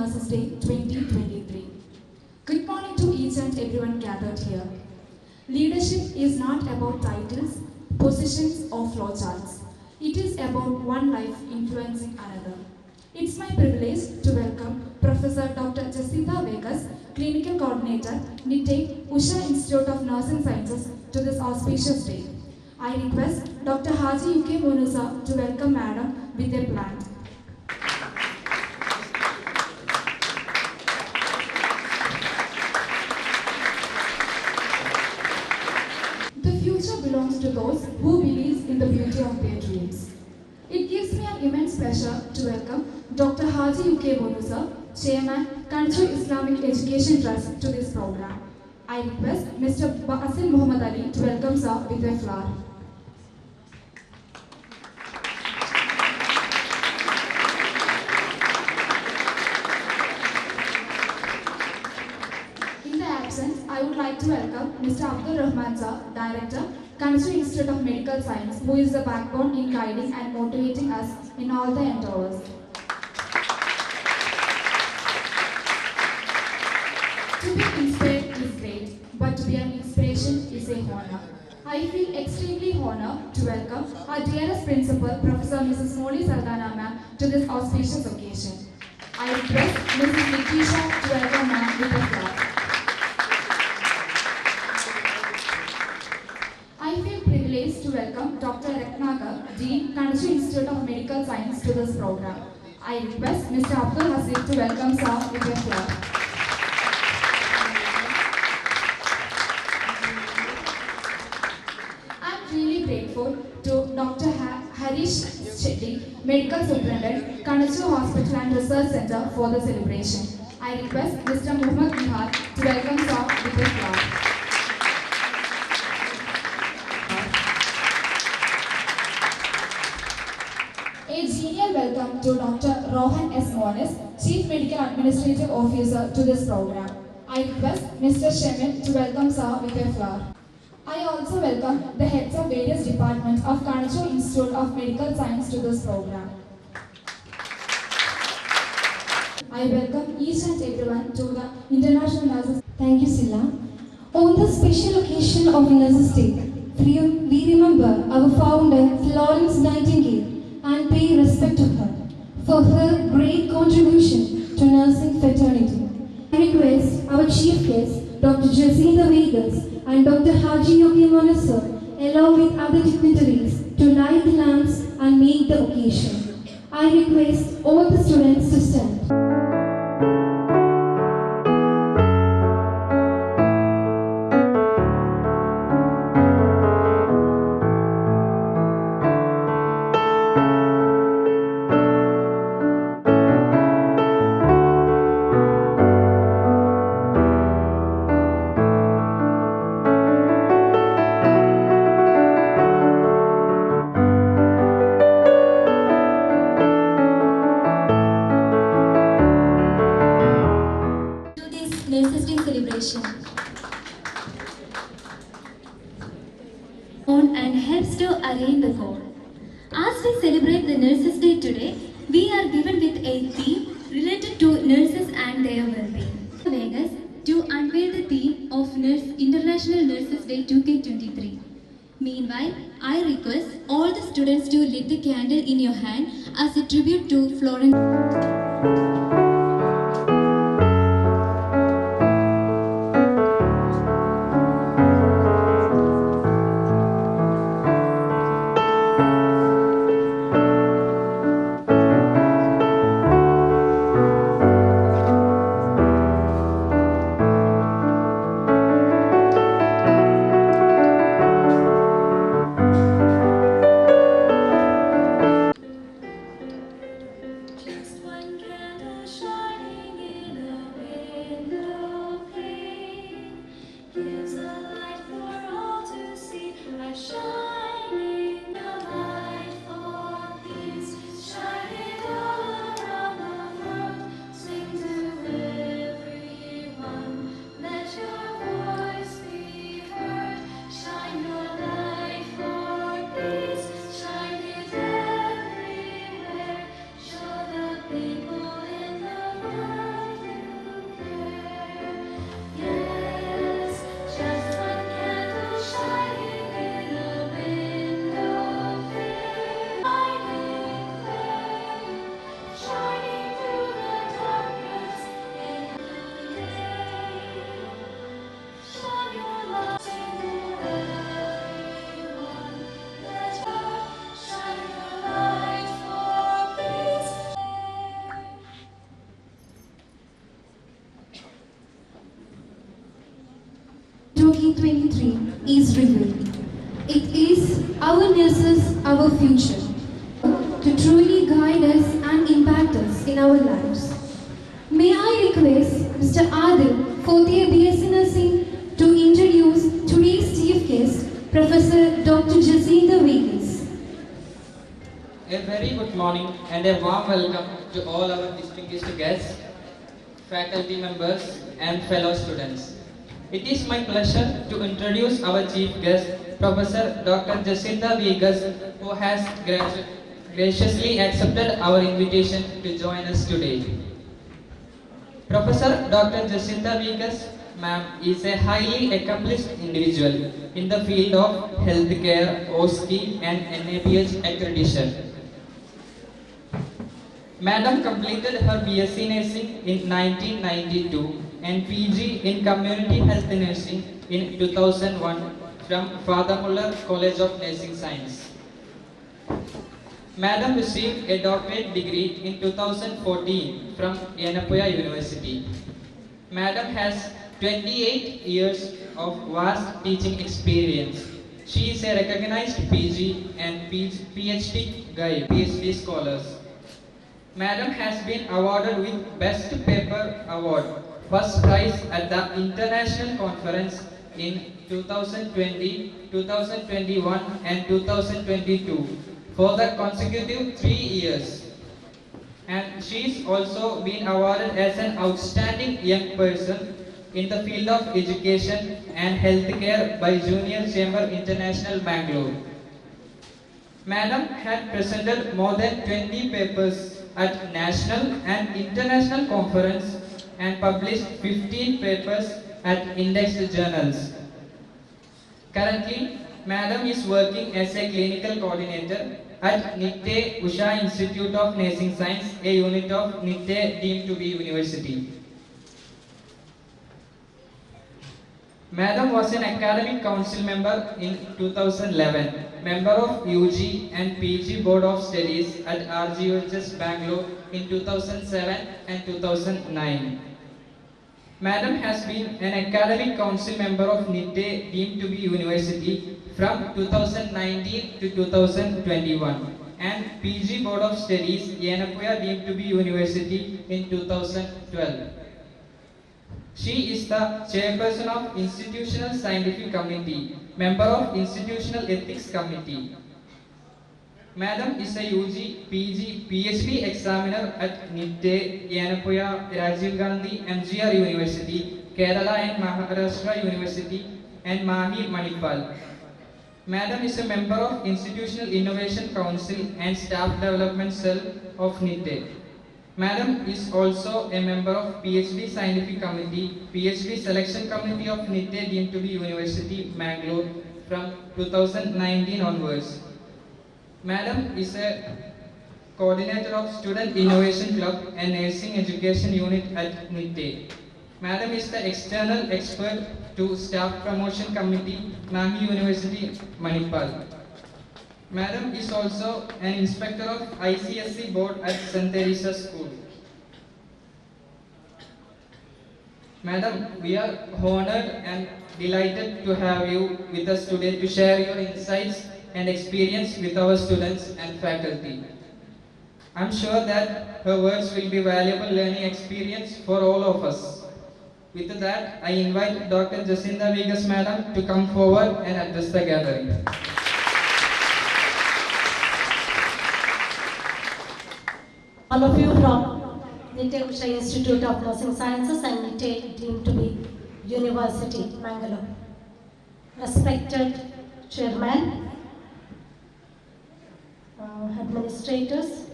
Nurses Day 2023. Good morning to each and everyone gathered here. Leadership is not about titles, positions or flowcharts. It is about one life influencing another. It's my privilege to welcome Professor Dr. Jessita Vegas, Clinical Coordinator, NITTE, Usha Institute of Nursing Sciences to this auspicious day. I request Dr. Haji UK Munusa to welcome Madam with a plant. The future belongs to those who believe in the beauty of their dreams. It gives me an immense pleasure to welcome Dr. Haji UK Munusa, Chairman, Kanachur Islamic Education Trust to this program. I request Mr. Basil Muhammad Ali to welcome sir with a flower. In the absence, I would like to welcome Mr. Abdul Rahman sir, Director, Kanachur Institute of Medical Science, who is the backbone in guiding and motivating us in all the endeavors. To be inspired is great, but to be an inspiration is a honor. I feel extremely honored to welcome our dearest principal, Professor Mrs. Moli Saldana ma'am, to this auspicious occasion. I request Mrs. Nikisha to welcome ma'am with a flower. I feel privileged to welcome Dr. Ratnagar, Dean, Kanachur Institute of Medical Science to this program. I request Mr. Abdul Hasib to welcome sir with a flower. Grateful to Dr. Harish Shetty, Medical Superintendent, Kanachur Hospital and Research Center for the celebration. I request Mr. Muhammad Nihar to welcome sir with a flower. A genial welcome to Dr. Rohan S. Mones, Chief Medical Administrative Officer to this program. I request Mr. Shemin to welcome sir with a flower. I also welcome the heads of various departments of Kanachur Institute of Medical Science to this program. I welcome each and everyone to the International Nurses. Thank you, Silla. On the special occasion of Nurses Day, we remember our founder, Florence Nightingale, and pay respect to her for her great contribution to nursing fraternity. I request our chief guest, Dr. Jessita Vegas, and Dr. Haji Yogi Manasar, along with other dignitaries, to light the lamps and make the occasion. I request all the students to stand. Nurses Day celebration on and helps to arrange the goal. As we celebrate the Nurses Day today, we are given with a theme related to nurses and their well-being. Vegas to unveil the theme of International Nurses Day 2023. Meanwhile, I request all the students to lit the candle in your hand as a tribute to Florence. 2023 is revealed. It is our nurses, our future, to truly guide us and impact us in our lives. May I request Mr. Adil, fourth year BSc Nursing, to introduce today's chief guest, Professor Dr. Jacinta Vegas. A very good morning and a warm welcome to all our distinguished guests, faculty members and fellow students. It is my pleasure to introduce our chief guest, Professor Dr. Jacinta Vegas, who has graciously accepted our invitation to join us today. Professor Dr. Jacinta Vegas, ma'am, is a highly accomplished individual in the field of healthcare, OSCE and NABH accreditation. Madam completed her BSc Nursing in 1992 and PG in Community Health Nursing in 2001 from Father Muller College of Nursing Science. Madam received a doctorate degree in 2014 from Yenapoya University. Madam has 28 years of vast teaching experience. She is a recognized PG and PhD guide, PhD scholars. Madam has been awarded with Best Paper Award, first prize at the International Conference in 2020, 2021 and 2022 for the consecutive 3 years. And she is also been awarded as an outstanding young person in the field of education and healthcare by Junior Chamber International Bangalore. Madam had presented more than 20 papers at national and international conference and published 15 papers at indexed journals. Currently, Madam is working as a clinical coordinator at NITTE Usha Institute of Nursing Science, a unit of NITTE deemed to be university. Madam was an academic council member in 2011, member of UG and PG Board of Studies at RGUHS Bangalore in 2007 and 2009. Madam has been an academic council member of NITTE deemed to be university from 2019 to 2021 and PG Board of Studies Yenapoya deemed to be university in 2012. She is the chairperson of Institutional Scientific Committee, member of Institutional Ethics Committee. Madam is a UG, PG, PhD examiner at NITTE, Yenapoya, Rajiv Gandhi, MGR University, Kerala and Maharashtra University, and Mahi, Manipal. Madam is a member of Institutional Innovation Council and Staff Development Cell of NITTE. Madam is also a member of PhD Scientific Committee, PhD Selection Committee of NITTE deemed to be University, Bangalore from 2019 onwards. Madam is a coordinator of Student Innovation Club and Nursing Education Unit at NITTE. Madam is the external expert to Staff Promotion Committee, Mahi University, Manipal. Madam is also an inspector of ICSE board at St. Teresa School. Madam, we are honored and delighted to have you with us today to share your insights and experience with our students and faculty. I'm sure that her words will be valuable learning experience for all of us. With that, I invite Dr. Jacinta Vegas Madam to come forward and address the gathering. All of you from NITTE Usha Institute of Nursing Sciences and NITTE deemed to be University, Bangalore. Respected Chairman, administrators,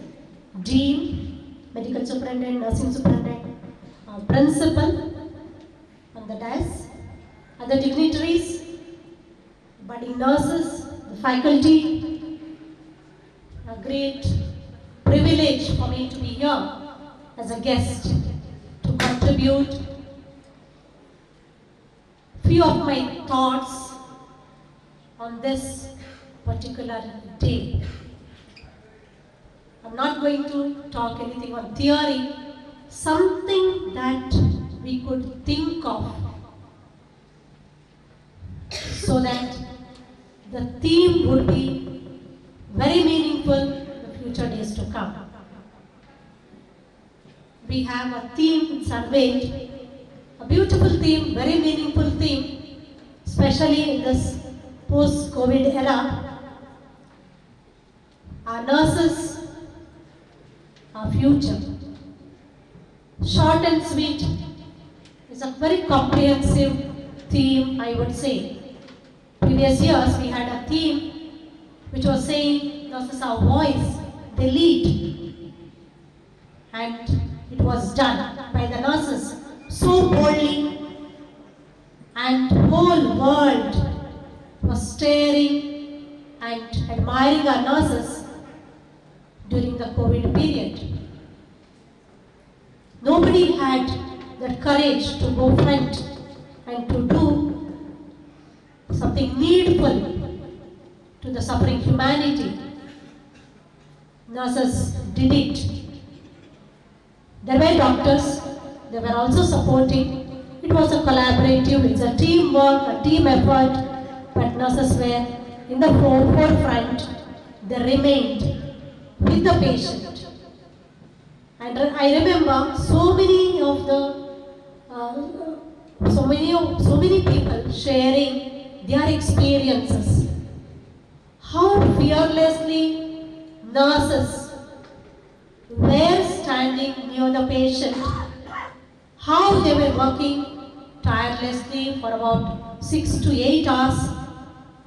Dean, Medical Superintendent, Nursing Superintendent, Principal on the dais, other dignitaries, budding nurses, the faculty, a great privilege for me to be here as a guest to contribute few of my thoughts on this particular day. I'm not going to talk anything on theory, something that we could think of so that the theme would be very meaningful in the future days to come. We have a theme surveyed, a beautiful theme, very meaningful theme, especially in this post-COVID era. Our nurses, our future. Short and sweet is a very comprehensive theme, I would say. Previous years we had a theme which was saying nurses are voice, they lead. And it was done by the nurses so boldly, and whole world was staring and admiring our nurses during the COVID period. Nobody had the courage to go front and to do something needful to the suffering humanity. Nurses did it. There were doctors, they were also supporting. It was a collaborative, it's a teamwork, a team effort, but nurses were in the forefront. They remained with the patient. And I remember so many people sharing their experiences. How fearlessly nurses were standing near the patient, how they were working tirelessly for about 6 to 8 hours,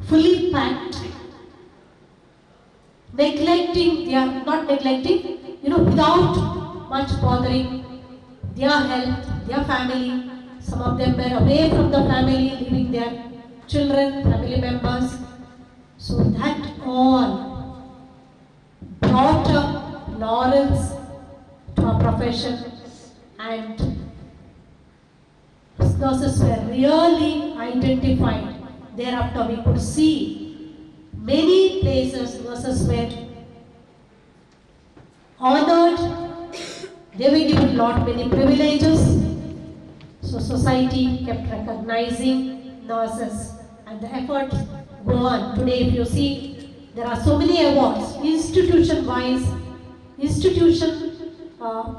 fully packed, without much bothering their health, their family. Some of them were away from the family, leaving their children, family members. So that all brought up laurels to our profession, and nurses were really identified. Thereafter we could see many places nurses were honored, they were given many privileges. So society kept recognizing nurses, and the efforts go on. Today if you see, there are so many awards, institution-wise, institution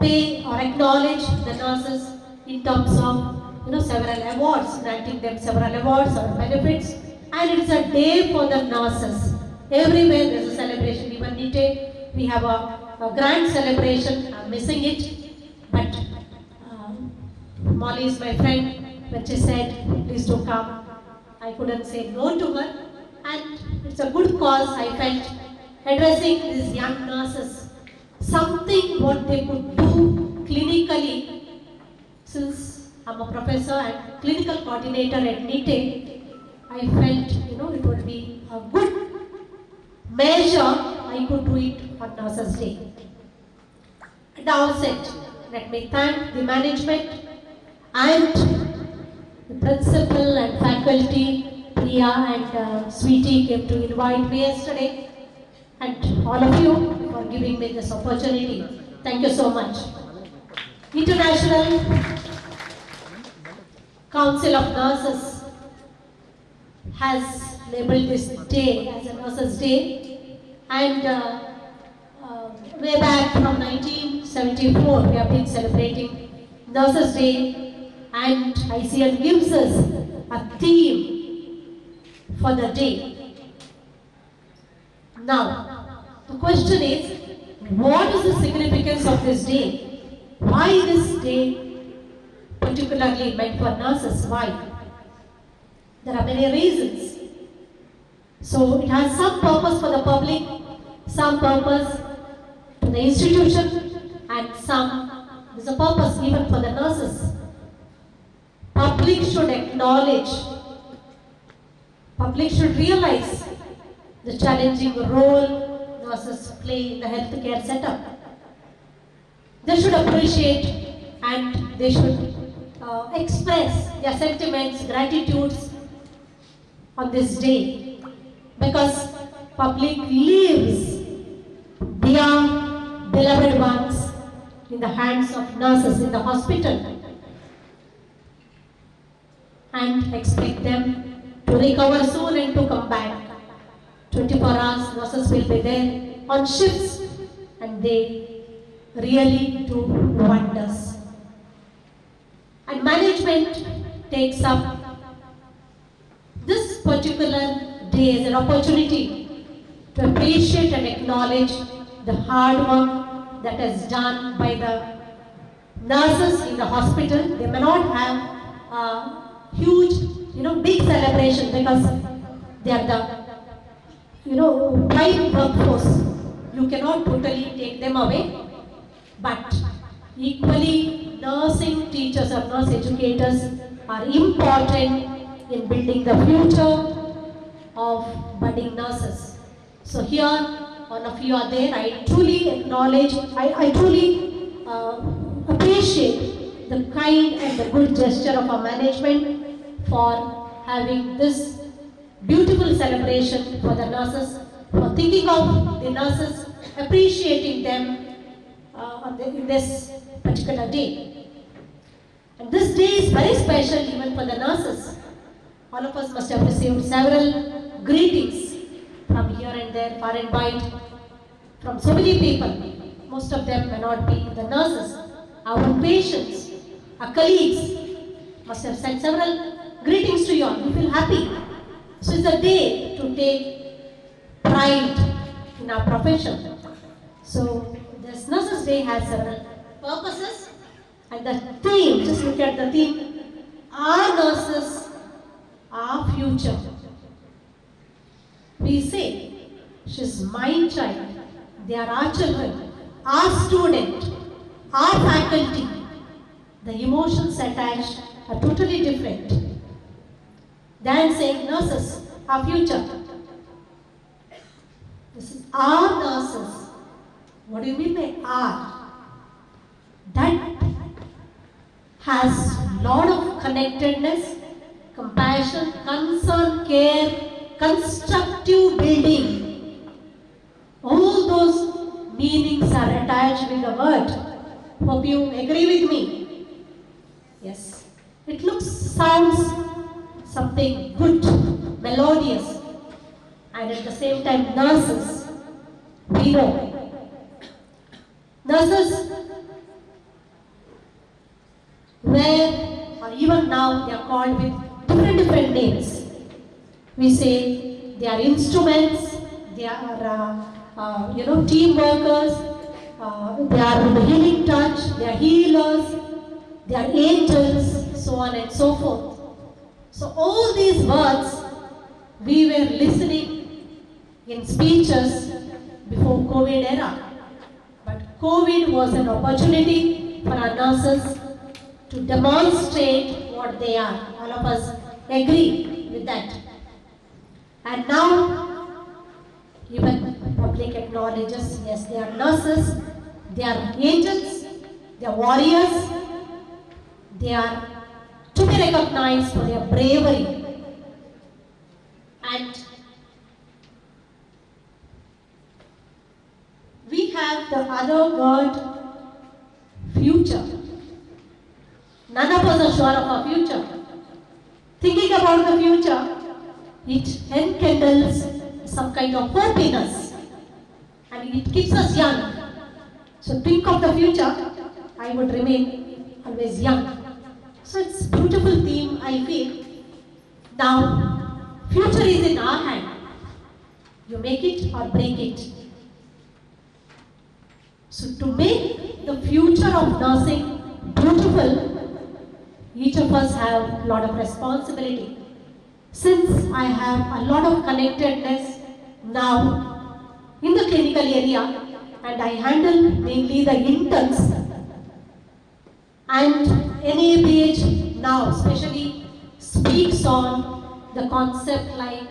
pay or acknowledge the nurses in terms of several awards, granting them several awards or benefits. And it is a day for the nurses. Everywhere there is a celebration. Even Nite, we have a grand celebration. I'm missing it, but Molly is my friend. When she said, please do come, I couldn't say no to her. And it's a good cause. I felt addressing these young nurses, something what they could do clinically. Since I'm a professor and clinical coordinator at Nite, I felt it would be a good measure. I could do it on Nurses Day. At the outset, let me thank the management and the principal and faculty. Priya and Sweetie came to invite me yesterday, and all of you for giving me this opportunity. Thank you so much. International Council of Nurses has labeled this day as a Nurses Day, and way back from 1974 we have been celebrating Nurses Day, and ICN gives us a theme for the day. Now, the question is, what is the significance of this day? Why this day particularly meant for nurses? Why? There are many reasons. So it has some purpose for the public, some purpose to the institution, and there's a purpose even for the nurses. Public should acknowledge, public should realize the challenging role nurses play in the healthcare setup. They should appreciate and they should express their sentiments, gratitudes on this day, because public leaves their beloved ones in the hands of nurses in the hospital and expect them to recover soon and to come back. 24 hours nurses will be there on shifts and they really do wonders. And management takes up this particular day as an opportunity to appreciate and acknowledge the hard work that is done by the nurses in the hospital. They may not have a huge, big celebration because they are the, prime workforce. You cannot totally take them away, but equally nursing teachers or nurse educators are important in building the future of budding nurses. So here, all of you are there. I truly acknowledge, I truly appreciate the kind and the good gesture of our management for having this beautiful celebration for the nurses, for thinking of the nurses, appreciating them in this particular day. And this day is very special even for the nurses. All of us must have received several greetings from here and there, far and wide, from so many people. Most of them may not be the nurses. Our own patients, our colleagues must have sent several greetings to you all. We feel happy. So it's a day to take pride in our profession. So this Nurses Day has several purposes, and the theme, just look at the theme, our nurses, our future. We say, she's my child, they are our children, our student, our faculty. The emotions attached are totally different than saying nurses, our future. This is our nurses. What do you mean by our? That has lot of connectedness, compassion, concern, care, constructive building. All those meanings are attached with the word. Hope you agree with me. Yes. It sounds something good, melodious, and at the same time nurses, we know. Nurses were, or even now, they are called with different names. We say they are instruments, they are, team workers, they are the healing touch, they are healers, they are angels, so on and so forth. So all these words we were listening in speeches before COVID era. But COVID was an opportunity for our nurses to demonstrate what they are. All of us agree with that. And now, even public acknowledges, yes, they are nurses, they are angels, they are warriors, they are to be recognized for their bravery. And we have the other word, future. None of us are sure of our future. Thinking about the future, it enkindles some kind of hope in us and it keeps us young. So think of the future, I would remain always young. So it's a beautiful theme, I feel. Now, future is in our hand. You make it or break it. So to make the future of nursing beautiful, each of us have a lot of responsibility. Since I have a lot of connectedness now in the clinical area and I handle mainly the interns and NABH now especially speaks on the concept like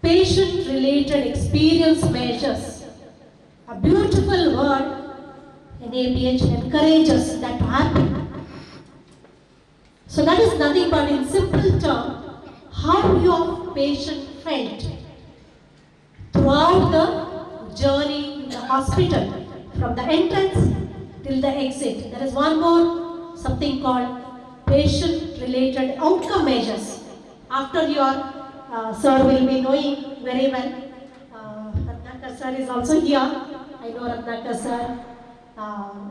patient-related experience measures. A beautiful word, NABH encourages that to happen. So that is nothing but in simple terms, how your patient felt throughout the journey in the hospital, from the entrance till the exit. There is one more, something called patient-related outcome measures. After your sir will be knowing very well. Ratnakar sir is also here. I know Ratnakar sir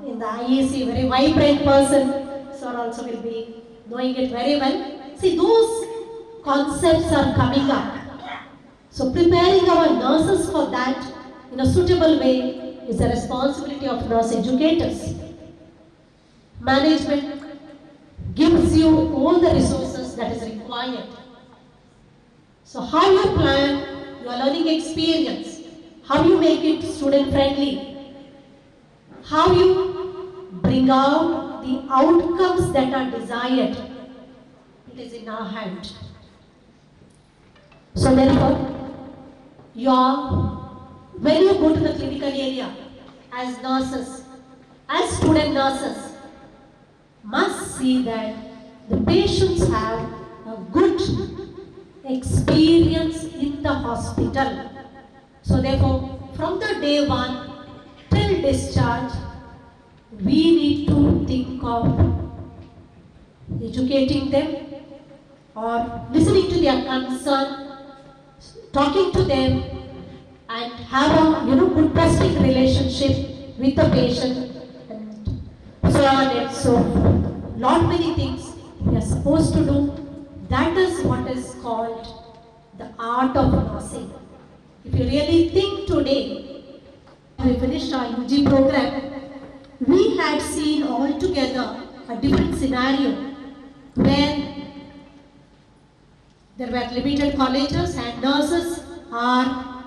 in the IEC, very vibrant person. Sir also will be knowing it very well. See, those concepts are coming up. So preparing our nurses for that in a suitable way is the responsibility of nurse educators. Management gives you all the resources that is required. So how you plan your learning experience, how you make it student friendly, how you bring out the outcomes that are desired, it is in our hand. So therefore, when you go to the clinical area as nurses, as student nurses, must see that the patients have a good experience in the hospital. So therefore, from the day one till discharge, we need to think of educating them or listening to their concern, talking to them, and have a good trusting relationship with the patient, and so on and so forth. Lot many things we are supposed to do. That is what is called the art of nursing. If you really think today, we finished our UG program, we had seen altogether a different scenario where there were limited colleges and nurses are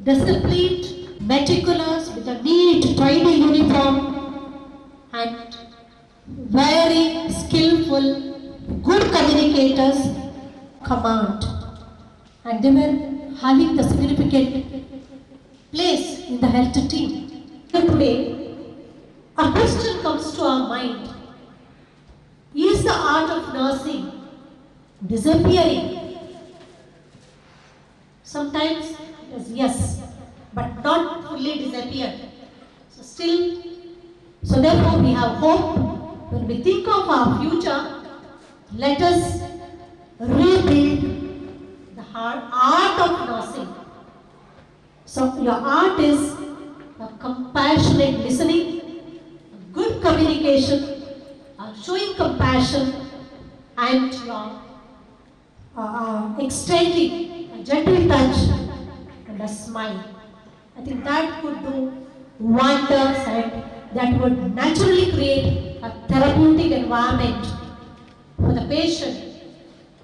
disciplined, meticulous, with a neat, tidy uniform and very skillful, good communicators, command. And they were having the significant place in the health team. Today, a question comes to our mind. Is the art of nursing disappearing? Sometimes it is yes, but not fully disappeared. So therefore we have hope. When we think of our future, let us rebuild the art of nursing. So your art is a compassionate listening, good communication, showing compassion, and extending a gentle touch and a smile. I think that could do wonders, and that would naturally create a therapeutic environment for the patient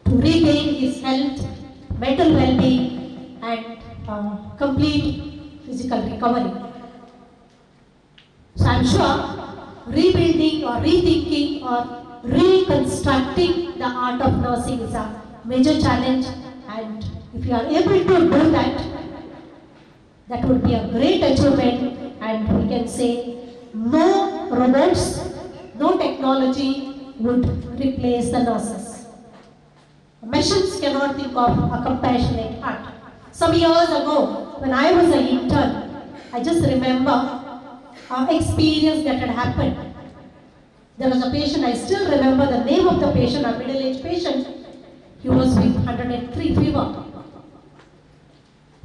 to regain his health, mental well-being, and complete physical recovery. So I'm sure rebuilding or rethinking or reconstructing the art of nursing is a major challenge, and if you are able to do that, that would be a great achievement, and we can say no robots, no technology would replace the nurses. Machines cannot think of a compassionate heart. Some years ago, when I was an intern, I just remember an experience that had happened. There was a patient, I still remember the name of the patient, a middle-aged patient. He was with 103 fever.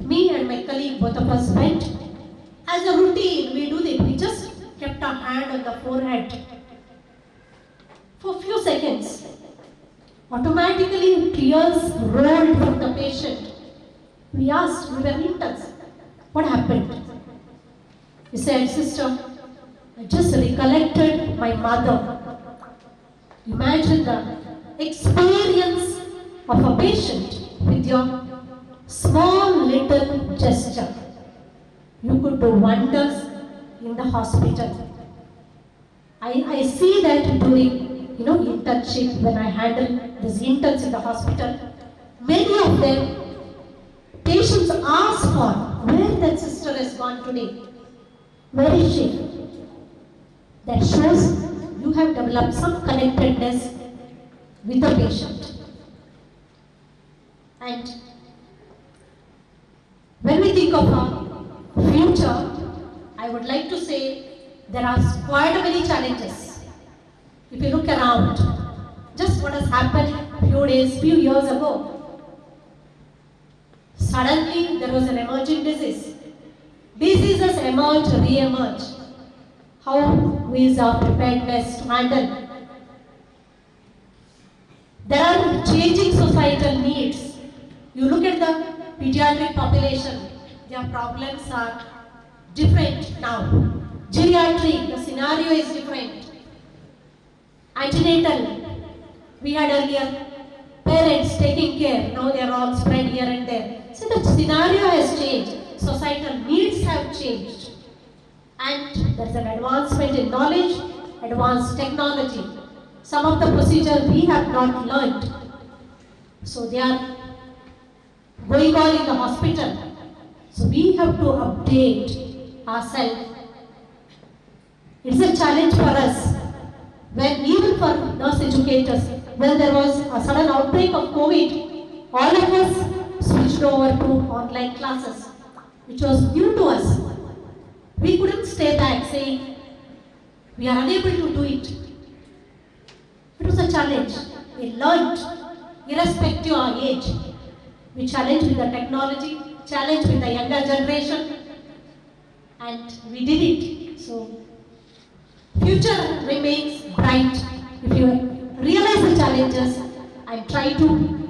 Me and my colleague, both of us went. As a routine, we do this. We just kept our hand on the forehead for a few seconds. Automatically, tears rolled from the patient. We asked, we were interns, what happened? He said, sister, I just recollected my mother. Imagine the experience of a patient with your small little gesture. You could do wonders in the hospital. I see that during internship, when I handle these interns in the hospital. Many of them, patients ask for where that sister has gone today. Where is she? That shows you have developed some connectedness with the patient. And when we think of our future, I would like to say there are quite many challenges. If you look around, just what has happened few years ago, suddenly there was an emerging disease. Diseases emerge, re-emerge. How is our preparedness to handle? There are changing societal needs. You look at the pediatric population, their problems are different now. Geriatric, the scenario is different. Antenatal, we had earlier parents taking care, now they are all spread here and there. So the scenario has changed, societal needs have changed. And there is an advancement in knowledge, advanced technology. Some of the procedures we have not learned. So they are going on in the hospital. So we have to update ourselves. It's a challenge for us. When even for nurse educators, when there was a sudden outbreak of COVID, all of us switched over to online classes, which was new to us. We couldn't stay back saying, we are unable to do it. It was a challenge. We learned, irrespective of our age. We challenged with the technology, challenged with the younger generation, and we did it. So, future remains bright if you realize the challenges and try to,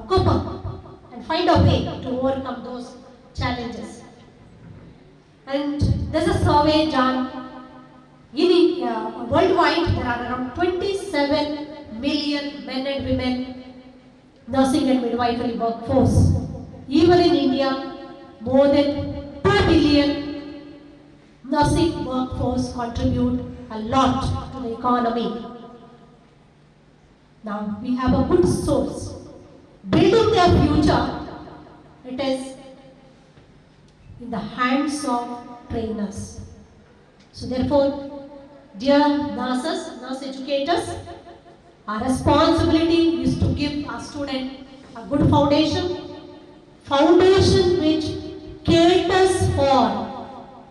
cope up and find a way to overcome those challenges. And there's a survey done worldwide. There are around 27 million men and women nursing and midwifery workforce. Even in India, more than 2 billion nursing workforce contribute a lot to the economy. Now we have a good source. Building their future, it is in the hands of trainers. So therefore, dear nurses, nurse educators, our responsibility is to give our student a good foundation which caters for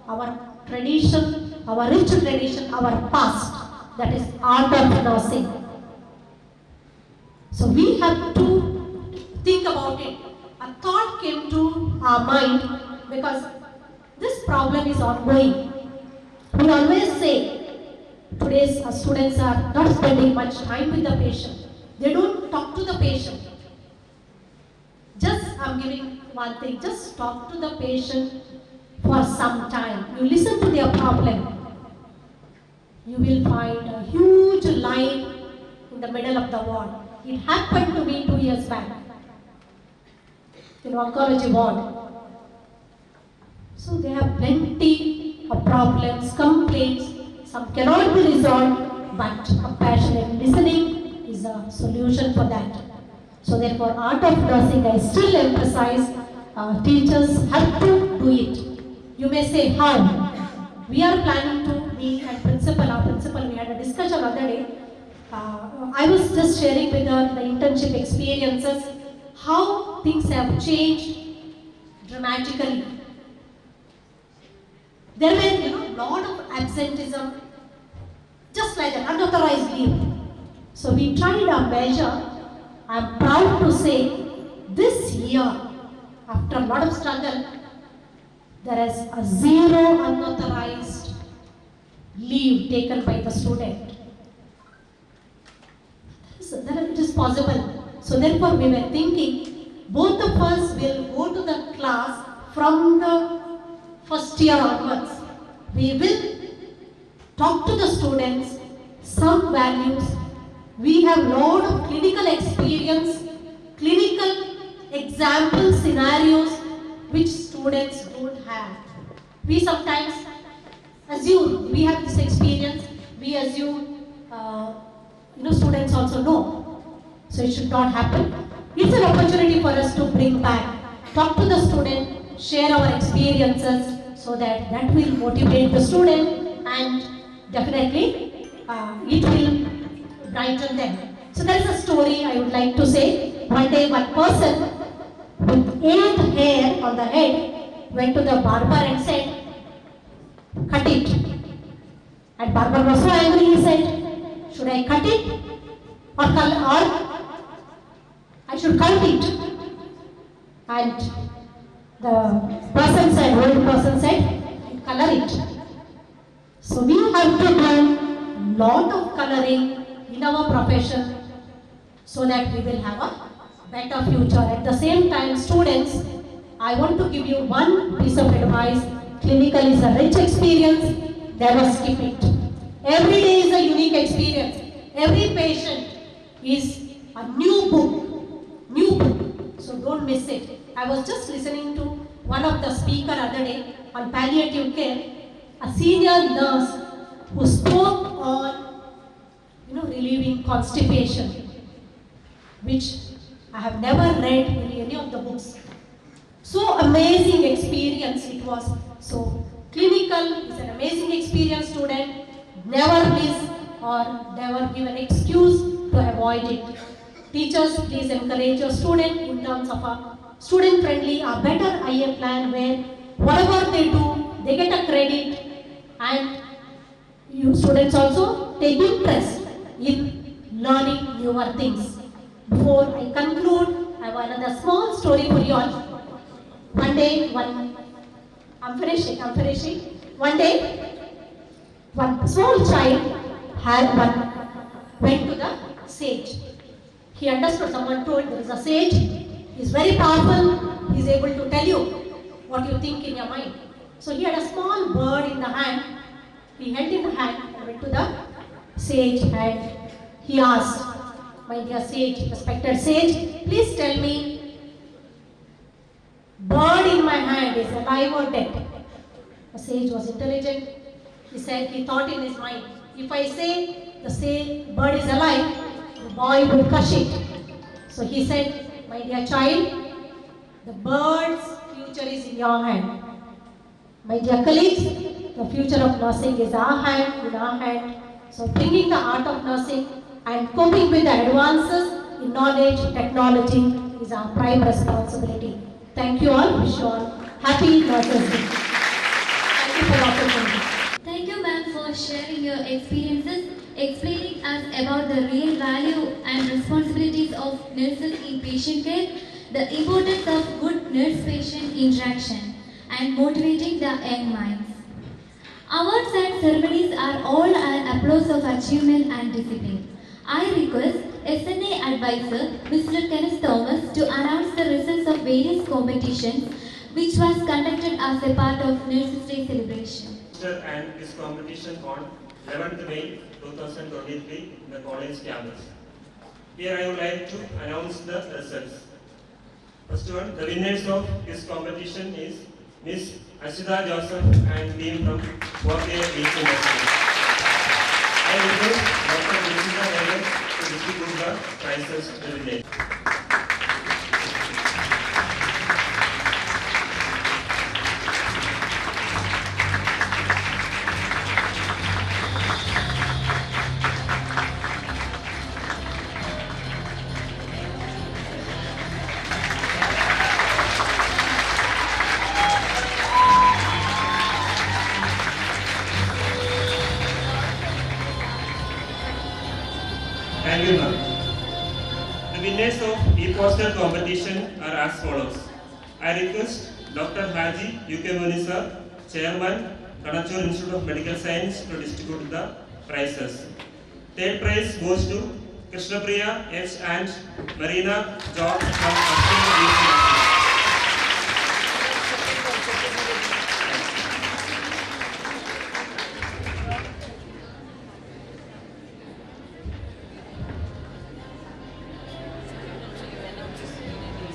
our tradition, our rich tradition, our past, that is art of nursing. So we have to think about it. A thought came to our mind because this problem is ongoing. We always say, today's students are not spending much time with the patient. They don't talk to the patient. Just, I'm giving one thing, just talk to the patient for some time. You listen to their problem. You will find a huge line in the middle of the ward. It happened to me 2 years back in oncology ward. So they have plenty of problems, complaints. Some cannot be resolved, but compassionate listening is a solution for that. So therefore, art of nursing, I still emphasize, teachers have to do it. You may say, how? We are planning to, me and our principal, we had a discussion other day. I was just sharing with her the internship experiences, how things have changed dramatically. There were, lot of absenteeism, just like an unauthorized leave. So we tried a measure. I'm proud to say, this year, after a lot of struggle, there is a zero unauthorized leave taken by the student. So it is possible. So therefore we were thinking, both of us will go to the class from the first year onwards. We will talk to the students, some values. We have a lot of clinical experience, clinical example scenarios which students don't have. We sometimes assume we have this experience, we assume students also know. So it should not happen. It's an opportunity for us to bring back, talk to the student, share our experiences so that will motivate the student and definitely it will brighten them. So there is a story I would like to say. One day one person with 8 hair on the head went to the barber and said, cut it. And barber was so angry, he said, should I cut it? or I should count it. And the person said, old person said, color it. So we have to do lot of coloring in our profession so that we will have a better future. At the same time, students, I want to give you one piece of advice. Clinical is a rich experience, never skip it. Every day is a unique experience. Every patient is a new book. So don't miss it. I was just listening to one of the speaker other day on palliative care, a senior nurse who spoke on relieving constipation, which I have never read in any of the books. So amazing experience it was. So clinical is an amazing experience, student. Never miss or never give an excuse to avoid it. Teachers, please encourage your student in terms of a student-friendly, a better IA plan where whatever they do, they get a credit, and you students also take interest in learning newer things. Before I conclude, I have another small story for you all. One day, I'm finishing. One day, one small child went to the sage. He understood, someone told there is a sage, he is very powerful, he is able to tell you what you think in your mind. So he had a small bird in the hand, he held in the hand and went to the sage and he asked, my dear sage, respected sage, please tell me, bird in my hand is alive or dead? The sage was intelligent. He thought in his mind, if I say the bird is alive, the boy would crush it. So he said, my dear child, the bird's future is in your hand. My dear colleagues, the future of nursing is in our hand. So bringing the art of nursing and coping with the advances in knowledge, technology is our prime responsibility. Thank you all. Wish you all happy Nurses Day. Thank you for the opportunity. Thank you, ma'am, for sharing your experiences, explaining us about the real value and responsibilities of nurses in patient care, the importance of good nurse-patient interaction, and motivating the young minds. Awards and ceremonies are all an applause of achievement and discipline. I request SNA advisor Mr. Kenneth Thomas to announce the results of various competitions which was conducted as a part of Nurses Day celebration. And this competition on 11th May 2023 in the college campus. Here I would like to announce the results. First one, the winners of this competition is Miss Ashita Joseph and team from 4th year BC University. I request Dr. Jessica Evans to distribute the prizes to the winners. Thank you, ma'am. The winners of e-poster competition are as follows. I request Dr. Haji UK Munisa, Chairman, Kanachur Institute of Medical Science, to distribute the prizes. Third prize goes to Krishnapriya H. and Marina George from Abbakka.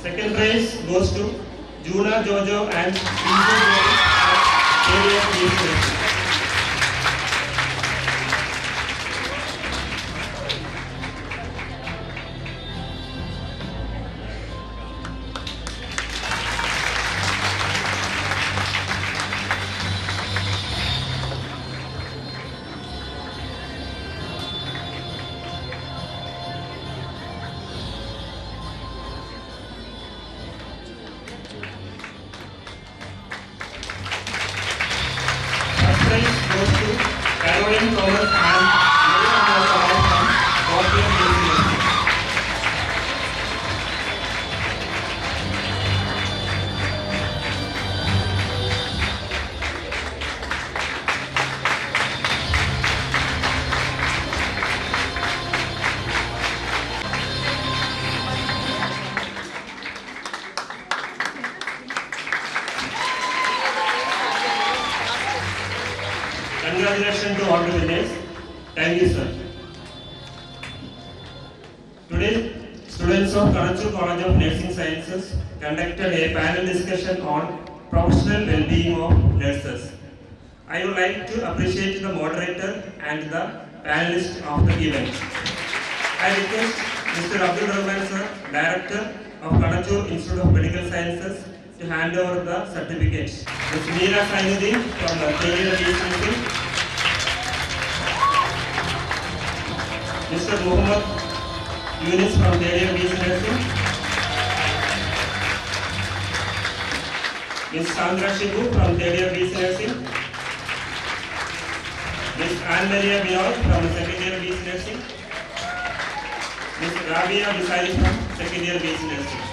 Second prize goes to Juna Jojo and Pinju Jojo at Area University. Prize goes to Caroline Thomas and Maria Thomas from Northern University. Congratulations to all the winners. Thank you, sir. Today, students of Kanachur College of Nursing Sciences conducted a panel discussion on professional well-being of nurses. I would like to appreciate the moderator and the panelists of the event. I request Mr. Abdul Rahman sir, Director of Kanachur Institute of Medical Sciences, to hand over the certificates. Ms. Meera Sainuddin from the Career Agency, Mr. Muhammad Yunus from Career Agency, Ms. Chandra Shibu from Career Agency, Ms. Anne Maria Vinod from Second Year BC Nursing, Ms. Rabia Bisari from Second Year BC Nursing.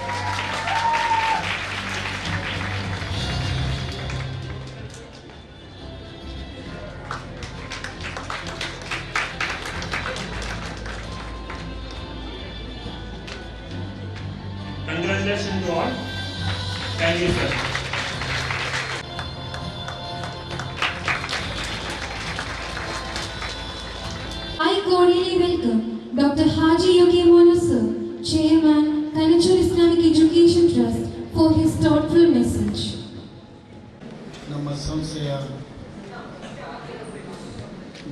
Congratulations to all. Thank you, sir. I cordially welcome Dr. Haji Yogimona sir, Chairman, Kanachur Islamic Education Trust, for his thoughtful message. ನಮ್ಮ ಸಂಸ್ಥೆಯ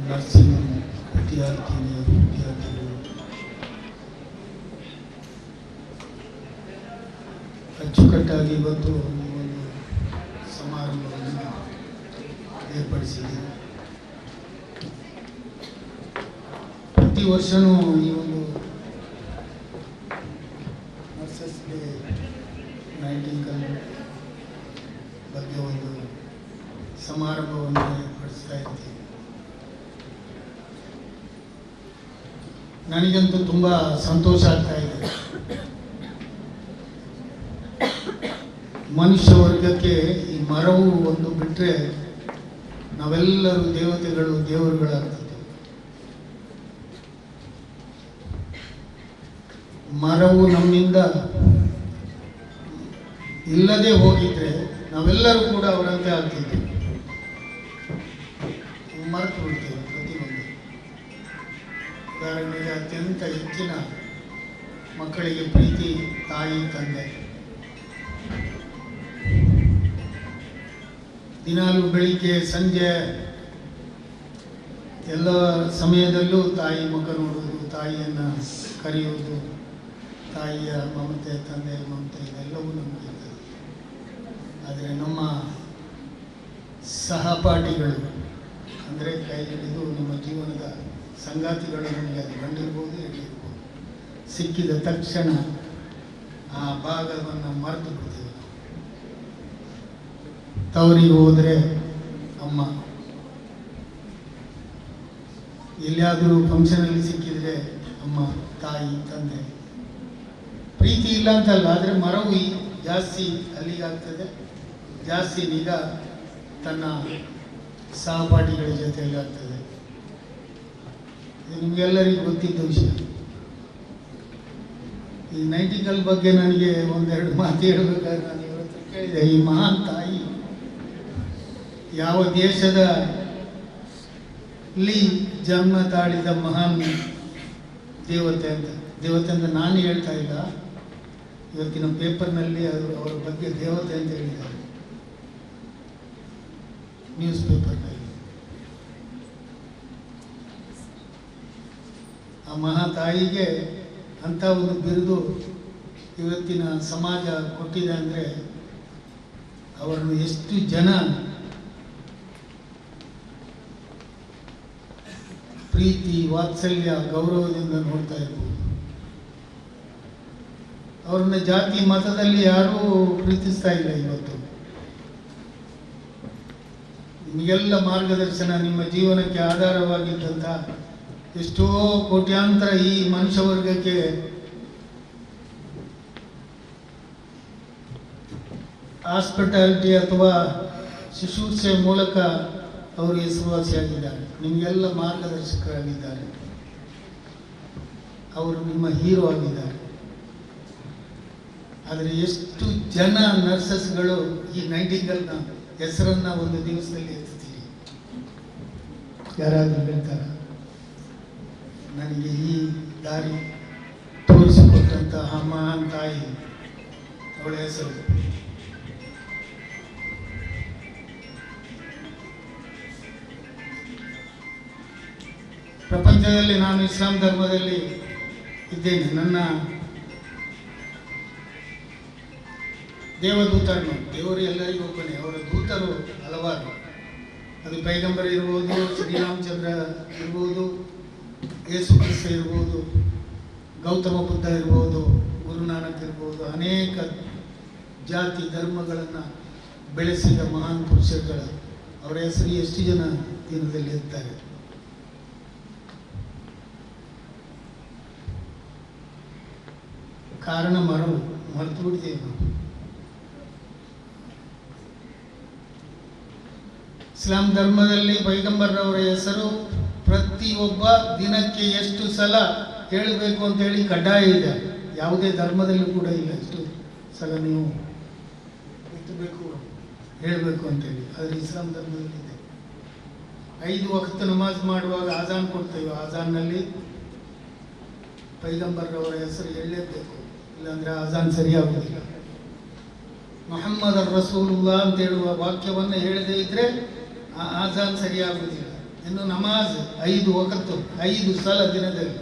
nursing ವಿದ್ಯಾರ್ಥಿಗಳು ಅಚ್ಚುಕಟ್ಟಾಗಿ ಇವತ್ತು ಒಂದು ಸಮಾರಂಭವನ್ನು ಏರ್ಪಡಿಸಿದ್ದೀವಿ. ಪ್ರತಿ ವರ್ಷವೂ ಈ ಒಂದು ನರ್ಸಸ್ ಡೇ ನೈಟಿಂಗಲ್ ಬಗ್ಗೆ ಒಂದು ಸಮಾರಂಭವನ್ನು ಏರ್ಪಡಿಸ್ತಾ ಇರ್ತೀವಿ. ನನಗಂತೂ ತುಂಬ ಸಂತೋಷ ಆಗ್ತಾ ಇದೆ. ಮನುಷ್ಯ ವರ್ಗಕ್ಕೆ ಈ ಮರವು ಒಂದು ಬಿಟ್ಟರೆ ನಾವೆಲ್ಲರೂ ದೇವರುಗಳಾಗ್ತದೆ. ಮರವು ನಮ್ಮಿಂದ ಇಲ್ಲದೆ ಹೋಗಿದ್ರೆ ನಾವೆಲ್ಲರೂ ಕೂಡ ಅವರಂತೆ ಆಗ್ತಿದ್ವಿ. ಮರೆತು ಬಿಡ್ತೇವೆ ಪ್ರತಿಯೊಂದು. ಉದಾಹರಣೆಗೆ ಅತ್ಯಂತ ಹೆಚ್ಚಿನ ಮಕ್ಕಳಿಗೆ ಪ್ರೀತಿ ತಾಯಿ ತಂದೆ. ದಿನಾಲು ಬೆಳಿಗ್ಗೆ ಸಂಜೆ ಎಲ್ಲ ಸಮಯದಲ್ಲೂ ತಾಯಿ ಮುಖ ನೋಡುವುದು, ತಾಯಿಯನ್ನು ಕರೆಯುವುದು, ತಾಯಿಯ ಮಮತೆ, ತಂದೆಯ ಮಮತೆ ಇವೆಲ್ಲವೂ ನಮಗಿರ್ತದೆ. ಆದರೆ ನಮ್ಮ ಸಹಪಾಠಿಗಳು ಅಂದರೆ ಕೈ ಹಿಡಿದು ನಮ್ಮ ಜೀವನದ ಸಂಗಾತಿಗಳು ನಮಗೆ ಅದು ಗಂಡಿರ್ಬೋದು ಹೆಣ್ಣಿರ್ಬೋದು, ಸಿಕ್ಕಿದ ತಕ್ಷಣ ಆ ಭಾಗವನ್ನು ಮರೆತು ಬಿಡ್ತೀವಿ. ತವರಿಗೆ ಹೋದರೆ ಅಮ್ಮ, ಎಲ್ಲಿಯಾದರೂ ಫಂಕ್ಷನಲ್ಲಿ ಸಿಕ್ಕಿದರೆ ಅಮ್ಮ, ತಾಯಿ, ತಂದೆ. ಪ್ರೀತಿ ಇಲ್ಲ ಅಂತಲ್ಲ, ಆದರೆ ಮರವು ಜಾಸ್ತಿ ಅಲ್ಲಿಗಾಗ್ತದೆ, ಜಾಸ್ತಿ ನಿಗಾ ತನ್ನ ಸಹಪಾಠಿಗಳ ಜೊತೆಯಲ್ಲಿ ಆಗ್ತದೆ. ಇದು ನಿಮಗೆಲ್ಲರಿಗೂ ಗೊತ್ತಿದ್ದ ವಿಷಯ. ಈ ನೈಟಿಕಲ್ ಬಗ್ಗೆ ನನಗೆ ಒಂದೆರಡು ಮಾತು ಹೇಳಬೇಕಾದ್ರೆ ನಾನು ಇವತ್ತು ಕೇಳಿದೆ, ಈ ಮಹಾನ್ ತಾಯಿ ಯಾವ ದೇಶದಲ್ಲಿ ಜನ್ಮ ತಾಳಿದ ಮಹಾನ್ ದೇವತೆ ಅಂತ ನಾನು ಹೇಳ್ತಾ ಇಲ್ಲ. ಇವತ್ತಿನ ಪೇಪರ್ನಲ್ಲಿ ಅವರ ಬಗ್ಗೆ ದೇವತೆ ಅಂತ ಹೇಳಿದ್ದಾರೆ, ನ್ಯೂಸ್ ಪೇಪರ್ನಲ್ಲಿ. ಆ ಮಹಾ ತಾಯಿಗೆ ಅಂಥ ಒಂದು ಬಿರುದು ಇವತ್ತಿನ ಸಮಾಜ ಕೊಟ್ಟಿದೆ ಅಂದರೆ ಅವರನ್ನು ಎಷ್ಟು ಜನ ಪ್ರೀತಿ, ವಾತ್ಸಲ್ಯ, ಗೌರವದಿಂದ ನೋಡ್ತಾ ಇರ್ಬೋದು. ಅವ್ರನ್ನ ಜಾತಿ ಮತದಲ್ಲಿ ಯಾರೂ ಪ್ರೀತಿಸ್ತಾ ಇಲ್ಲ ಇವತ್ತು. ನಿಮಗೆಲ್ಲ ಮಾರ್ಗದರ್ಶನ, ನಿಮ್ಮ ಜೀವನಕ್ಕೆ ಆಧಾರವಾಗಿದ್ದಂಥ ಎಷ್ಟೋ ಕೋಟ್ಯಾಂತರ ಈ ಮನುಷ್ಯ ವರ್ಗಕ್ಕೆ ಹಾಸ್ಪಿಟಾಲಿಟಿ ಅಥವಾ ಶುಶ್ರೂಷೆ ಮೂಲಕ ಅವರು ಹೆಸರುವಾಸಿಯಾಗಿದ್ದಾರೆ. ನಿಮಗೆಲ್ಲ ಮಾರ್ಗದರ್ಶಕರಾಗಿದ್ದಾರೆ. ಅವರು ನಿಮ್ಮ ಹೀರೋ ಆಗಿದ್ದಾರೆ. ಆದರೆ ಎಷ್ಟು ಜನ ನರ್ಸಸ್ಗಳು ಈ ನೈಟಿಂಗಲ್ನ ಹೆಸರನ್ನು ಒಂದು ದಿವಸದಲ್ಲಿ ಎತ್ತುತ್ತೀರಿ. ಯಾರಾದರೂ ಹೇಳ್ತಾರ? ನನಗೆ ಈ ದಾರಿ ತೋರಿಸಿಕೊಟ್ಟಂತಹ ಮಹಾನ್ ತಾಯಿ, ಅವಳ ಹೆಸರು ಪ್ರಪಂಚದಲ್ಲಿ ನಾನು ಇಸ್ಲಾಂ ಧರ್ಮದಲ್ಲಿ ಇದ್ದೇನೆ. ನನ್ನ ದೇವದೂತರನ್ನು, ದೇವರು ಎಲ್ಲರಿಗೂ ಒಬ್ಬನೇ, ಅವರ ದೂತರು ಹಲವಾರು. ಅದು ಪೈಗಂಬರ್ ಇರ್ಬೋದು, ಶ್ರೀರಾಮಚಂದ್ರ ಇರ್ಬೋದು, ಯೇಸು ಕ್ರಿಸ್ತ ಇರ್ಬೋದು, ಗೌತಮ ಬುದ್ಧ ಇರ್ಬೋದು, ಗುರುನಾನಕ್ ಇರ್ಬೋದು, ಅನೇಕ ಜಾತಿ ಧರ್ಮಗಳನ್ನು ಬೆಳೆಸಿದ ಮಹಾನ್ ಪುರುಷರುಗಳ ಅವರ ಹೆಸರು ಎಷ್ಟು ಜನ ದಿನದಲ್ಲಿ ಇರ್ತಾರೆ? ಕಾರಣ ಮರೆತು ಬಿಡ್ತೀವಿ ನಾವು. ಇಸ್ಲಾಂ ಧರ್ಮದಲ್ಲಿ ಪೈಗಂಬರ್ರವರ ಹೆಸರು ಪ್ರತಿಯೊಬ್ಬ ದಿನಕ್ಕೆ ಎಷ್ಟು ಸಲ ಹೇಳಬೇಕು ಅಂತೇಳಿ ಕಡ್ಡಾಯ ಇದೆ. ಯಾವುದೇ ಧರ್ಮದಲ್ಲೂ ಕೂಡ ಇಲ್ಲ ಎಷ್ಟು ಸಲ ನೀವು ಎತ್ತಬೇಕು ಹೇಳಬೇಕು ಅಂತೇಳಿ. ಆದರೆ ಇಸ್ಲಾಂ ಧರ್ಮದಲ್ಲಿ ಇದೆ. 5 ವಕ್ತ ನಮಾಜ್ ಮಾಡುವಾಗ ಆಜಾನ್ ಕೊಡ್ತೇವೆ, ಆಜಾನ್ನಲ್ಲಿ ಪೈಗಂಬರ್ರವರ ಹೆಸರು ಹೇಳಲೇಬೇಕು, ಇಲ್ಲಾಂದರೆ ಆಜಾನ್ ಸರಿಯಾಗುವುದಿಲ್ಲ. ಮೊಹಮ್ಮದ್ ರಸೂಲುಲ್ಲಾ ಅಂತ ಹೇಳುವ ವಾಕ್ಯವನ್ನು ಹೇಳದೇ ಇದ್ದರೆ ಆ ಆಜಾನ್ ಸರಿಯಾಗುವುದಿಲ್ಲ. ಇನ್ನು ನಮಾಜ್ 5 ವಕ್ತು 5 ಸಲ ದಿನದಲ್ಲಿ,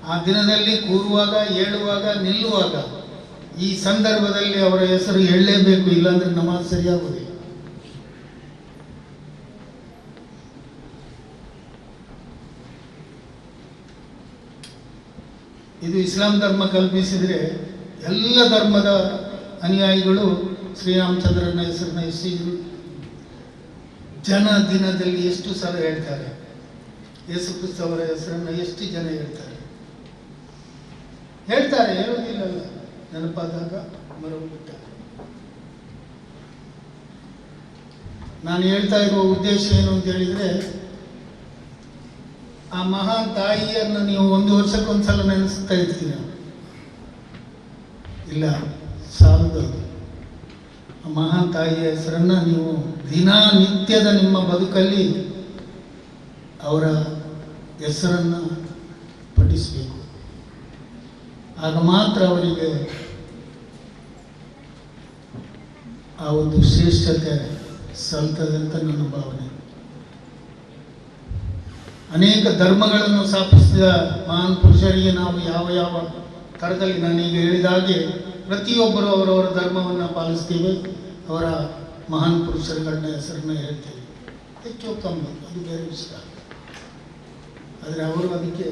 ಆ ದಿನದಲ್ಲಿ ಕೂರುವಾಗ, ಏಳುವಾಗ, ನಿಲ್ಲುವಾಗ ಈ ಸಂದರ್ಭದಲ್ಲಿ ಅವರ ಹೆಸರು ಹೇಳಲೇಬೇಕು, ಇಲ್ಲಾಂದರೆ ನಮಾಜ್ ಸರಿಯಾಗುವುದಿಲ್ಲ. ಇದು ಇಸ್ಲಾಂ ಧರ್ಮ ಕಲ್ಪಿಸಿದರೆ ಎಲ್ಲ ಧರ್ಮದ ಅನುಯಾಯಿಗಳು ಶ್ರೀರಾಮಚಂದ್ರನ ಹೆಸರನ್ನ ಎಷ್ಟು ಜನ ದಿನದಲ್ಲಿ ಎಷ್ಟು ಸಲ ಹೇಳ್ತಾರೆ? ಯೇಸು ಕ್ರಿಸ್ತ ಅವರ ಹೆಸರನ್ನು ಎಷ್ಟು ಜನ ಹೇಳ್ತಾರೆ? ಹೇಳೋದಿಲ್ಲಲ್ಲ, ನೆನಪಾದಾಗ ಮರೆತುಬಿಟ್ಟ. ನಾನು ಹೇಳ್ತಾ ಇರುವ ಉದ್ದೇಶ ಏನು ಅಂತ ಹೇಳಿದರೆ, ಆ ಮಹಾನ್ ತಾಯಿಯನ್ನು ನೀವು 1 ವರ್ಷಕ್ಕೊಂದ್ಸಲ ನೆನೆಸ್ತಾ ಇರ್ತೀರ, ಇಲ್ಲ ಸಾಲದು. ಆ ಮಹಾನ್ ತಾಯಿಯ ಹೆಸರನ್ನು ನೀವು ದಿನನಿತ್ಯದ ನಿಮ್ಮ ಬದುಕಲ್ಲಿ ಅವರ ಹೆಸರನ್ನು ಪಠಿಸಬೇಕು. ಆಗ ಮಾತ್ರ ಅವರಿಗೆ ಆ ಒಂದು ಶ್ರೇಷ್ಠತೆ ಸಲ್ತದೆ ಅಂತ ನನ್ನ ಭಾವನೆ. ಅನೇಕ ಧರ್ಮಗಳನ್ನು ಸ್ಥಾಪಿಸಿದ ಮಹಾನ್ ಪುರುಷರಿಗೆ ನಾವು ಯಾವ ಯಾವ ಥರದಲ್ಲಿ ನಾನೀಗ ಹೇಳಿದ ಹಾಗೆ ಪ್ರತಿಯೊಬ್ಬರು ಅವರವರ ಧರ್ಮವನ್ನು ಪಾಲಿಸ್ತೀವಿ, ಅವರ ಮಹಾನ್ ಪುರುಷರುಗಳನ್ನ ಹೆಸರನ್ನ ಹೇಳ್ತೇವೆ. ಹೆಚ್ಚು ಕಮ್ಮಿ ಅದು ಬೇರೆ ವಿಷಯ. ಆದರೆ ಅವರು ಅದಕ್ಕೆ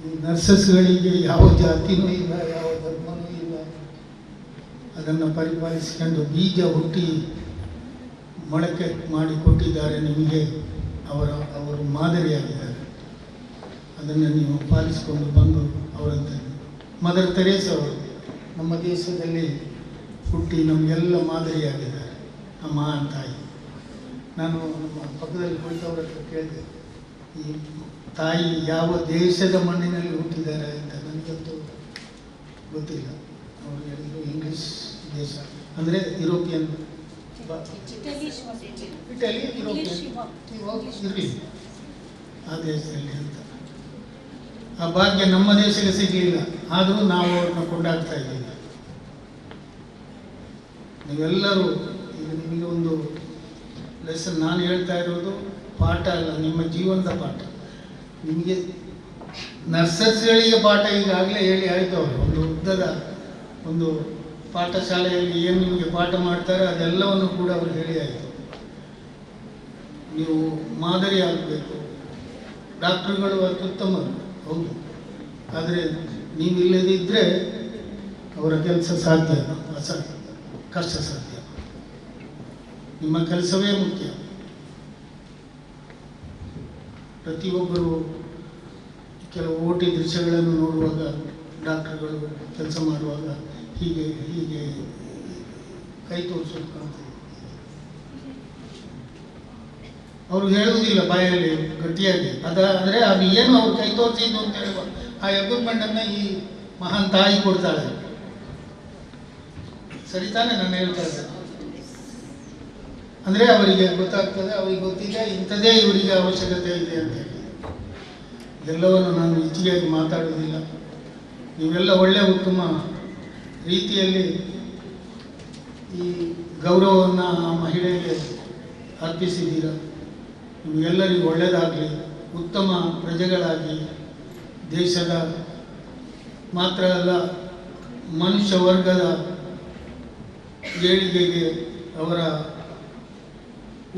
ಈ ನರ್ಸಸ್ಗಳಿಗೆ ಯಾವ ಜಾತಿನೂ ಇಲ್ಲ, ಯಾವ ಧರ್ಮನೂ ಇಲ್ಲ. ಅದನ್ನು ಪರಿಪಾಲಿಸಿಕೊಂಡು ಬೀಜ ಹುಟ್ಟಿ ಮೊಳಕೆ ಮಾಡಿಕೊಟ್ಟಿದ್ದಾರೆ ನಿಮಗೆ. ಅವರು ಮಾದರಿಯಾಗಿದ್ದಾರೆ. ಅದನ್ನು ನೀವು ಪಾಲಿಸಿಕೊಂಡು ಬಂದು ಅವರಂತೆ ಮದರ್ ತೆರೇಸಾ ಅವರು ನಮ್ಮ ದೇಶದಲ್ಲಿ ಹುಟ್ಟಿ ನಮಗೆಲ್ಲ ಮಾದರಿಯಾಗಿದ್ದಾರೆ, ಆ ಮಹಾನ್ ತಾಯಿ. ನಾನು ನಮ್ಮ ಪಕ್ಕದಲ್ಲಿ ಕುಳಿತವರ ಹತ್ರ ಕೇಳಿದೆ, ಈ ತಾಯಿ ಯಾವ ದೇಶದ ಮಣ್ಣಿನಲ್ಲಿ ಹುಟ್ಟಿದ್ದಾರೆ ಅಂತ. ನನಗಂತೂ ಗೊತ್ತಿಲ್ಲ. ಅವರು ಹೇಳಿದರು ಇಂಗ್ಲೀಷ್ ದೇಶ, ಅಂದರೆ ಯುರೋಪಿಯನ್, ಇಟಲಿ, ಯುರೋಪಿಯನ್ ಇರಲಿ ಆ ದೇಶದಲ್ಲಿ ಅಂತ. ಆ ಭಾಗ್ಯ ನಮ್ಮ ದೇಶಕ್ಕೆ ಸಿಗಲಿಲ್ಲ, ಆದರೂ ನಾವು ಅವ್ರನ್ನ ಕೊಂಡಾಡ್ತಾ ಇದ್ದೀವಿ. ನೀವೆಲ್ಲರೂ ಈಗ ನಿಮಗೆ ಒಂದು ಲೆಸನ್ ನಾನು ಹೇಳ್ತಾ ಇರೋದು ಪಾಠ ಅಲ್ಲ, ನಿಮ್ಮ ಜೀವನದ ಪಾಠ. ನಿಮಗೆ ನರ್ಸಸ್ಗಳಿಗೆ ಪಾಠ ಈಗಾಗಲೇ ಹೇಳಿ ಆಯಿತು. ಅವರು ಒಂದು ಉದ್ದದ ಒಂದು ಪಾಠಶಾಲೆಯಲ್ಲಿ ಏನು ನಿಮಗೆ ಪಾಠ ಮಾಡ್ತಾರೆ ಅದೆಲ್ಲವನ್ನು ಕೂಡ ಅವರು ಹೇಳಿ ಆಯಿತು. ನೀವು ಮಾದರಿ ಆಗಬೇಕು. ಡಾಕ್ಟ್ರುಗಳು ಅತ್ಯುತ್ತಮರು ಹೌದು, ಆದರೆ ನೀವಿಲ್ಲದಿದ್ದರೆ ಅವರ ಕೆಲಸ ಸಾಧ್ಯ, ಅಸಾಧ್ಯ, ಕಷ್ಟ ಸಾಧ್ಯ. ನಿಮ್ಮ ಕೆಲಸವೇ ಮುಖ್ಯ. ಪ್ರತಿಯೊಬ್ಬರು ಕೆಲವು ಓಟಿ ದೃಶ್ಯಗಳನ್ನು ನೋಡುವಾಗ, ಡಾಕ್ಟರ್ಗಳು ಕೆಲಸ ಮಾಡುವಾಗ ಹೀಗೆ ಹೀಗೆ ಕೈ ತೋರಿಸೋದು ಕಾಣ್ತದೆ. ಅವರು ಹೇಳುವುದಿಲ್ಲ ಬಾಯಲ್ಲಿ ಗಟ್ಟಿಯಾಗಿ. ಅಂದರೆ ಅದು ಏನು ಅವ್ರು ಕೈ ತೋರಿಸಿದ್ದು ಅಂತ ಹೇಳುವ ಆ ಎಕ್ವಿಪ್ಮೆಂಟನ್ನು ಈ ಮಹಾನ್ ತಾಯಿ ಕೊಡ್ತಾಳೆ. ಸರಿ ತಾನೆ ನಾನು ಹೇಳ್ತಾ ಇದ್ದೆ? ಅಂದರೆ ಅವರಿಗೆ ಗೊತ್ತಾಗ್ತದೆ, ಅವರಿಗೆ ಗೊತ್ತಿದೆ ಇಂಥದೇ ಇವರಿಗೆ ಅವಶ್ಯಕತೆ ಇದೆ ಅಂತ ಹೇಳಿ. ಎಲ್ಲವನ್ನು ನಾನು ಹೆಚ್ಚಿಗೆಯಾಗಿ ಮಾತಾಡೋದಿಲ್ಲ. ನೀವೆಲ್ಲ ಒಳ್ಳೆಯ ಉತ್ತಮ ರೀತಿಯಲ್ಲಿ ಈ ಗೌರವವನ್ನು ಆ ಮಹಿಳೆಗೆ ಅರ್ಪಿಸಿದ್ದೀರ. ನಿಮಗೆಲ್ಲರಿಗೂ ಒಳ್ಳೆಯದಾಗಲಿ, ಉತ್ತಮ ಪ್ರಜೆಗಳಾಗಿ ದೇಶದ ಮಾತ್ರ ಅಲ್ಲ ಮನುಷ್ಯ ವರ್ಗದ ಏಳಿಗೆಗೆ, ಅವರ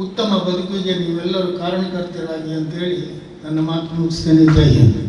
ಉತ್ತಮ ಬದುಕಿಗೆ ನೀವೆಲ್ಲರೂ ಕಾರಣಕರ್ತರಾಗಿ ಅಂತೇಳಿ ನನ್ನ ಮಾತು ಮುಗಿಸ್ತೇನೆ. ಜೈ ಹಿಂದ್.